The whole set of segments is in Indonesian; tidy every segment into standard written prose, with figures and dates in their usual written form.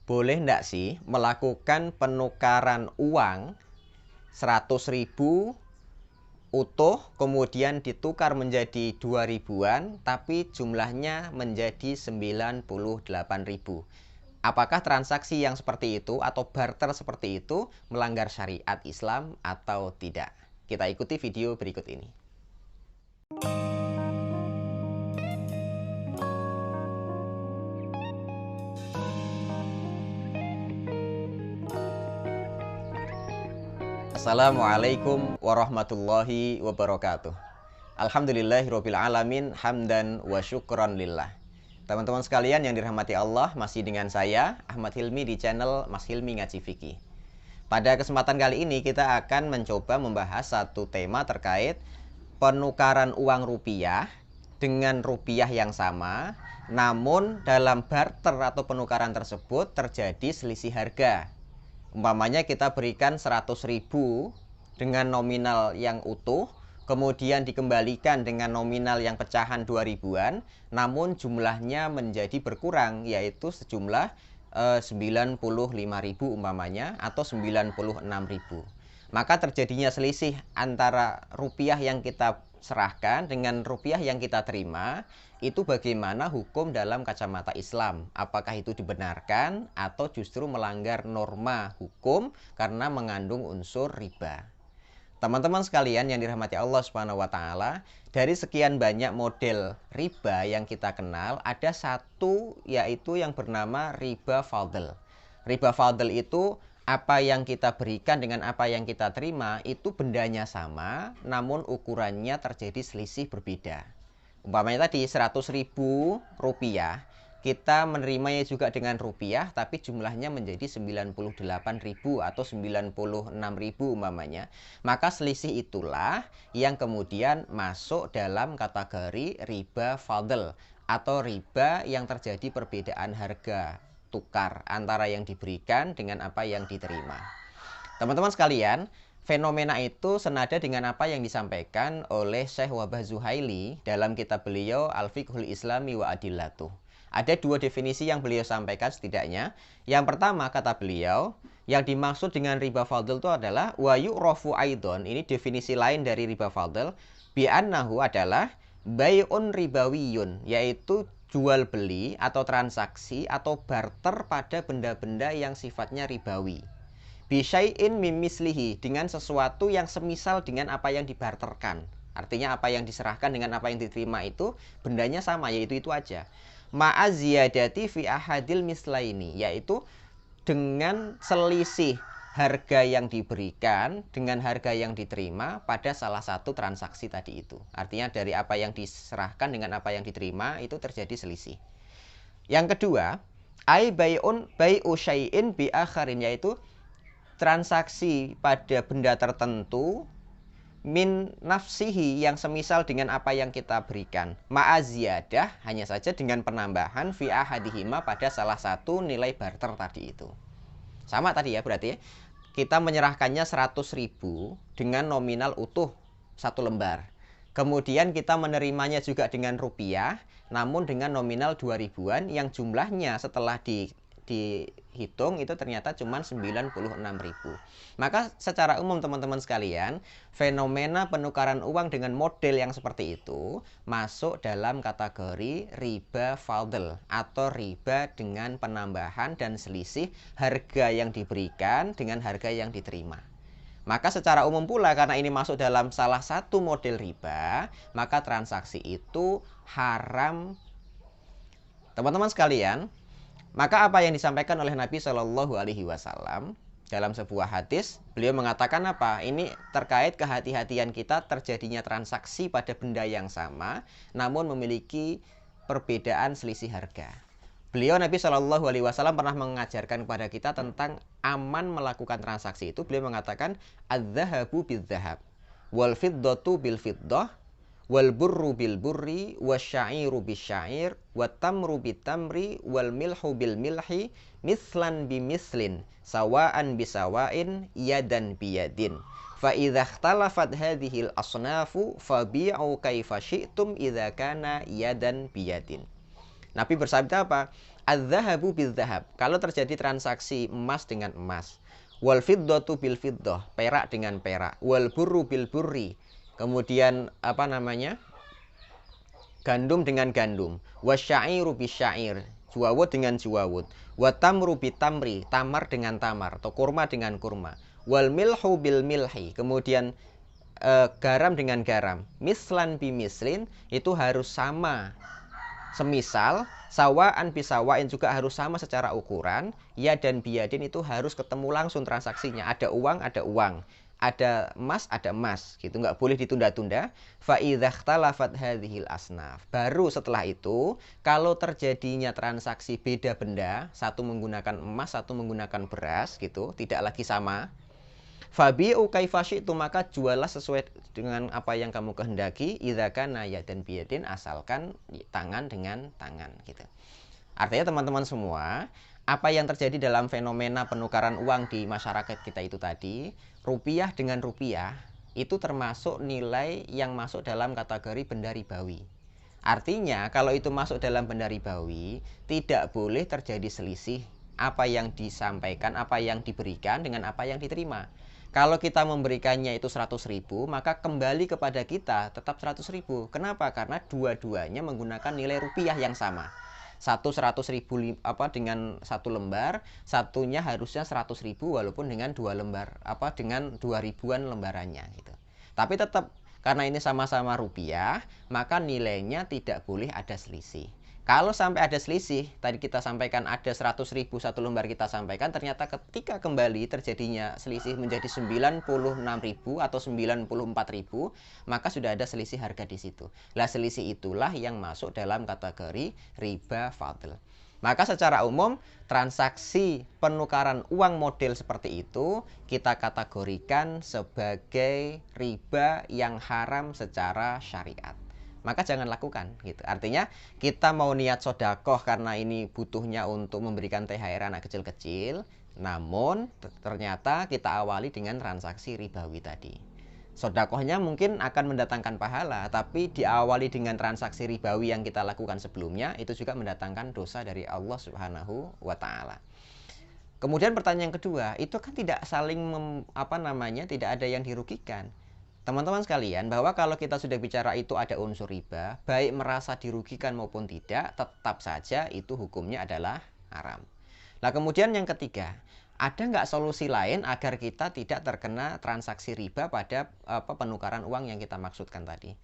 Boleh ndak sih melakukan penukaran uang 100.000 utuh kemudian ditukar menjadi 2 ribuan tapi jumlahnya menjadi 98.000? Apakah transaksi yang seperti itu atau barter seperti itu melanggar syariat Islam atau tidak? Kita ikuti video berikut ini. Assalamualaikum warahmatullahi wabarakatuh. Alhamdulillahirabbil alamin hamdan wa syukran lillah. Teman-teman sekalian yang dirahmati Allah, masih dengan saya Ahmad Hilmi di channel Mas Hilmi Ngaji Fikih. Pada kesempatan kali ini kita akan mencoba membahas satu tema terkait penukaran uang rupiah dengan rupiah yang sama, namun dalam barter atau penukaran tersebut terjadi selisih harga. Umpamanya kita berikan 100.000 dengan nominal yang utuh, kemudian dikembalikan dengan nominal yang pecahan 2 ribuan, namun jumlahnya menjadi berkurang, yaitu sejumlah 95.000 umpamanya, atau 96.000. Maka terjadinya selisih antara rupiah yang kita serahkan dengan rupiah yang kita terima. Itu bagaimana hukum dalam kacamata Islam? Apakah itu dibenarkan atau justru melanggar norma hukum karena mengandung unsur riba? Teman-teman sekalian yang dirahmati Allah Subhanahu wa taala, dari sekian banyak model riba yang kita kenal, ada satu yaitu yang bernama riba fadl. Riba fadl itu apa yang kita berikan dengan apa yang kita terima itu bendanya sama, namun ukurannya terjadi selisih berbeda. Umpamanya tadi 100.000 rupiah, kita menerimanya juga dengan rupiah, tapi jumlahnya menjadi 98.000 atau 96.000 umpamanya. Maka selisih itulah yang kemudian masuk dalam kategori riba fadl atau riba yang terjadi perbedaan harga tukar antara yang diberikan dengan apa yang diterima. Teman-teman sekalian, fenomena itu senada dengan apa yang disampaikan oleh Syekh Wahbah Zuhaili dalam kitab beliau Al-Fiqhul Islami wa Adillatuh. Ada dua definisi yang beliau sampaikan setidaknya. Yang pertama, kata beliau, yang dimaksud dengan riba fadl itu adalah wa yu'rafu aidon. Ini definisi lain dari riba fadl. Bi'annahu adalah bay'un ribawiyun, yaitu jual beli atau transaksi atau barter pada benda-benda yang sifatnya ribawi. Bisyai'in mimislihi, dengan sesuatu yang semisal dengan apa yang dibarterkan. Artinya apa yang diserahkan dengan apa yang diterima itu bendanya sama, yaitu itu aja. Ma'aziyadati fi ahadil mislaini, yaitu dengan selisih harga yang diberikan dengan harga yang diterima pada salah satu transaksi tadi itu. Artinya dari apa yang diserahkan dengan apa yang diterima itu terjadi selisih. Yang kedua, ai bai'un bai'u syai'in bi akharin, yaitu transaksi pada benda tertentu min nafsihi yang semisal dengan apa yang kita berikan. Ma'aziyadah, hanya saja dengan penambahan fi ahadihima pada salah satu nilai barter tadi itu. Sama tadi ya, berarti kita menyerahkannya 100.000 dengan nominal utuh satu lembar. Kemudian kita menerimanya juga dengan rupiah, namun dengan nominal 2 ribuan yang jumlahnya setelah dihitung itu ternyata cuma 96.000. Maka secara umum teman-teman sekalian, fenomena penukaran uang dengan model yang seperti itu masuk dalam kategori riba fadl atau riba dengan penambahan dan selisih harga yang diberikan dengan harga yang diterima. Maka secara umum pula karena ini masuk dalam salah satu model riba, maka transaksi itu haram. Teman-teman sekalian, maka apa yang disampaikan oleh Nabi Shallallahu Alaihi Wasallam dalam sebuah hadis, beliau mengatakan apa? Ini terkait kehati-hatian kita terjadinya transaksi pada benda yang sama, namun memiliki perbedaan selisih harga. Beliau Nabi Shallallahu Alaihi Wasallam pernah mengajarkan kepada kita tentang aman melakukan transaksi itu. Beliau mengatakan adz-dzahabu bidz-dzahab, wal fiddatu bil fiddah, wal burru bil burri, wasyairu bisyair, watamru bitamri, wal milhu bil milhi, mislan bimislin, sawaan bisawain, yadan biyadin. Fa idza ikhtalafat hadhil asnafu fabi'u kaifa syi'tum idza kana yadan biyadin. Nabi bersabda apa? adz-dzahabu bil-dzahab, kalau terjadi transaksi emas dengan emas. Wal fiddatu bil fiddah, perak dengan perak. Wal burru bil burri, kemudian apa namanya, gandum dengan gandum. Wasyairu bisyair, juwawut dengan juwawut. Watamru bitamri, tamar dengan tamar atau kurma dengan kurma. Wal milhu bil milhi, kemudian garam dengan garam. Mislan bimislin, itu harus sama, semisal. Sawaan bisawain, juga harus sama secara ukuran. Ya dan biadin, itu harus ketemu langsung transaksinya. Ada uang, ada uang. Ada emas, ada emas. Gitu, nggak boleh ditunda-tunda. Fa idza ikhtalafat hadhil asnaf. Baru setelah itu, kalau terjadinya transaksi beda benda, satu menggunakan emas, satu menggunakan beras, gitu, tidak lagi sama. Fabi'u kaifa syi'tum, maka jualah sesuai dengan apa yang kamu kehendaki. Idza kana yadan biyadin, asalkan tangan dengan tangan, gitu. Artinya teman-teman semua, apa yang terjadi dalam fenomena penukaran uang di masyarakat kita itu tadi, rupiah dengan rupiah itu termasuk nilai yang masuk dalam kategori benda ribawi. Artinya kalau itu masuk dalam benda ribawi, tidak boleh terjadi selisih apa yang disampaikan, apa yang diberikan dengan apa yang diterima. Kalau kita memberikannya itu 100.000, maka kembali kepada kita tetap 100.000. Kenapa? Karena dua-duanya menggunakan nilai rupiah yang sama. Satu 100.000 dengan satu lembar, satunya harusnya 100.000 walaupun dengan dua lembar, dengan 2.000-an lembarannya gitu. Tapi tetap karena ini sama-sama rupiah, maka nilainya tidak boleh ada selisih. Kalau sampai ada selisih, tadi kita sampaikan ada 100.000 satu lembar, kita sampaikan ternyata ketika kembali terjadinya selisih menjadi 96.000 atau 94.000, maka sudah ada selisih harga di situ. Lah selisih itulah yang masuk dalam kategori riba fadl. Maka secara umum transaksi penukaran uang model seperti itu kita kategorikan sebagai riba yang haram secara syariat. Maka jangan lakukan gitu. Artinya kita mau niat sodakoh karena ini butuhnya untuk memberikan THR anak kecil-kecil, namun ternyata kita awali dengan transaksi ribawi tadi. Sodakohnya mungkin akan mendatangkan pahala, tapi diawali dengan transaksi ribawi yang kita lakukan sebelumnya, itu juga mendatangkan dosa dari Allah Subhanahu wa Ta'ala. Kemudian pertanyaan yang kedua, itu kan tidak saling tidak ada yang dirugikan. Teman-teman sekalian, bahwa kalau kita sudah bicara itu ada unsur riba, baik merasa dirugikan maupun tidak, tetap saja itu hukumnya adalah haram. Nah kemudian yang ketiga, ada nggak solusi lain agar kita tidak terkena transaksi riba pada penukaran uang yang kita maksudkan tadi?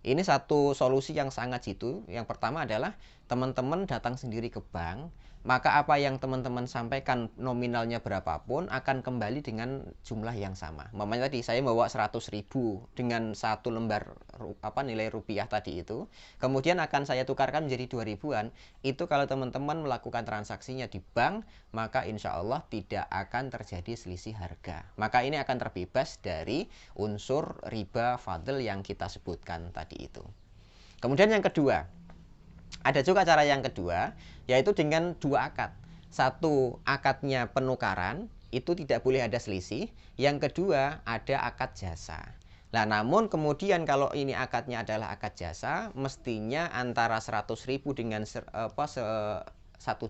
Ini satu solusi yang sangat jitu. Yang pertama adalah teman-teman datang sendiri ke bank, maka apa yang teman-teman sampaikan nominalnya berapapun akan kembali dengan jumlah yang sama. Mamanya tadi saya bawa 100.000 dengan satu lembar nilai rupiah tadi itu, kemudian akan saya tukarkan menjadi 2.000-an. Itu kalau teman-teman melakukan transaksinya di bank, maka insya Allah tidak akan terjadi selisih harga. Maka ini akan terbebas dari unsur riba fadl yang kita sebutkan tadi itu. Kemudian yang kedua, ada juga cara yang kedua, yaitu dengan dua akad. Satu, akadnya penukaran, itu tidak boleh ada selisih. Yang kedua, ada akad jasa. Nah, namun kemudian kalau ini akadnya adalah akad jasa, mestinya antara 100.000 dengan 1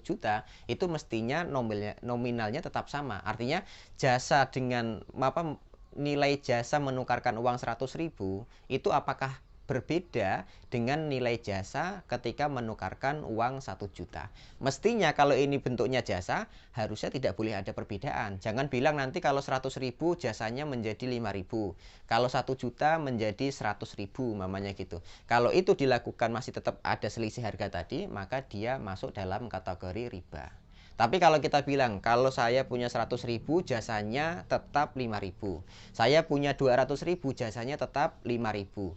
juta, itu mestinya nominalnya tetap sama. Artinya jasa dengan nilai jasa menukarkan uang 100.000 itu apakah berbeda dengan nilai jasa ketika menukarkan uang 1 juta. Mestinya kalau ini bentuknya jasa, harusnya tidak boleh ada perbedaan. Jangan bilang nanti kalau 100.000 jasanya menjadi 5.000. Kalau 1 juta menjadi 100.000, mamanya gitu. Kalau itu dilakukan masih tetap ada selisih harga tadi, maka dia masuk dalam kategori riba. Tapi kalau kita bilang, kalau saya punya 100.000 jasanya tetap 5.000. Saya punya 200.000 jasanya tetap 5.000.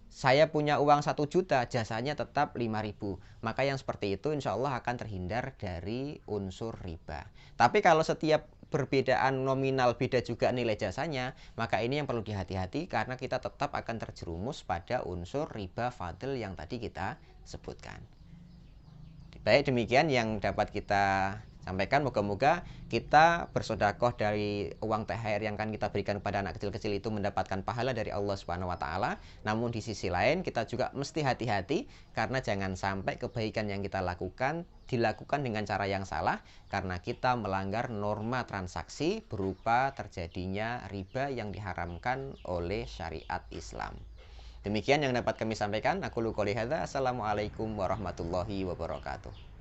Saya punya uang 1 juta, jasanya tetap 5.000. Maka yang seperti itu insya Allah akan terhindar dari unsur riba. Tapi kalau setiap perbedaan nominal beda juga nilai jasanya, maka ini yang perlu dihati-hati karena kita tetap akan terjerumus pada unsur riba fadl yang tadi kita sebutkan. Baik, demikian yang dapat kita sampaikan, moga-moga kita bersedekah dari uang THR yang akan kita berikan kepada anak kecil-kecil itu mendapatkan pahala dari Allah Subhanahu wa taala. Namun di sisi lain kita juga mesti hati-hati, karena jangan sampai kebaikan yang kita lakukan dilakukan dengan cara yang salah, karena kita melanggar norma transaksi berupa terjadinya riba yang diharamkan oleh syariat Islam. Demikian yang dapat kami sampaikan. Aku qouli hadza. Assalamualaikum warahmatullahi wabarakatuh.